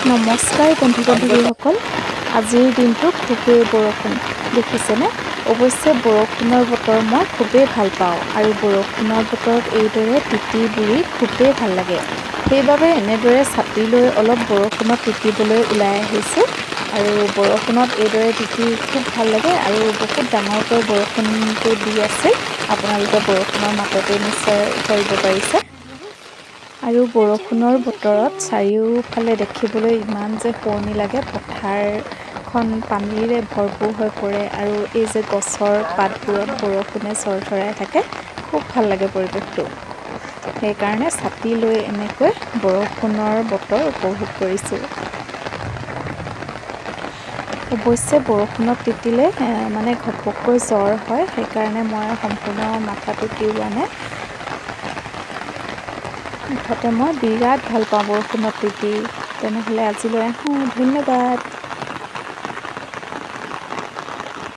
নমস্কাৰ বন্ধু-বান্ধৱীসকল। আজিৰ দিনটো খুবেই বৰষুণ দেখিছেনে? অৱশ্যে বৰষুণৰ বতৰ মই খুবেই ভাল পাওঁ আৰু বৰষুণৰ বতৰত এইদৰে তিতি বুৰি খুবেই ভাল লাগে। সেইবাবে এনেদৰে ছাতি লৈ অলপ বৰষুণত তিতিবলৈ ওলাই আহিছোঁ আৰু বৰষুণত এইদৰে তিতি খুব ভাল লাগে আৰু বহুত ডাঙৰকৈ বৰষুণটো দি আছে। আপোনালোকে বৰষুণৰ মাততে নিশ্চয় ধৰিব পাৰিছে। আৰু বৰষুণৰ বতৰত চাৰিওফালে দেখিবলৈ ইমান যে শুৱনি লাগে। পথাৰখন পানীৰে ভৰপূৰ হৈ পৰে আৰু এই যে গছৰ পাতবোৰত বৰষুণে চৰচৰাই থাকে, খুব ভাল লাগে পৰিৱেশটো। সেইকাৰণে ছাতি লৈ এনেকৈ বৰষুণৰ বতৰ উপভোগ কৰিছোঁ। অৱশ্যে বৰষুণত তিতিলে মানে ঘপককৈ জ্বৰ হয়, সেইকাৰণে মই সম্পূৰ্ণ মাথাটো তিওৱা নাই। মুঠতে মই বিৰাট ভাল পাওঁ বৰষুণত তিতি। তেনেহ'লে আজিলৈ আহোঁ, ধন্যবাদ।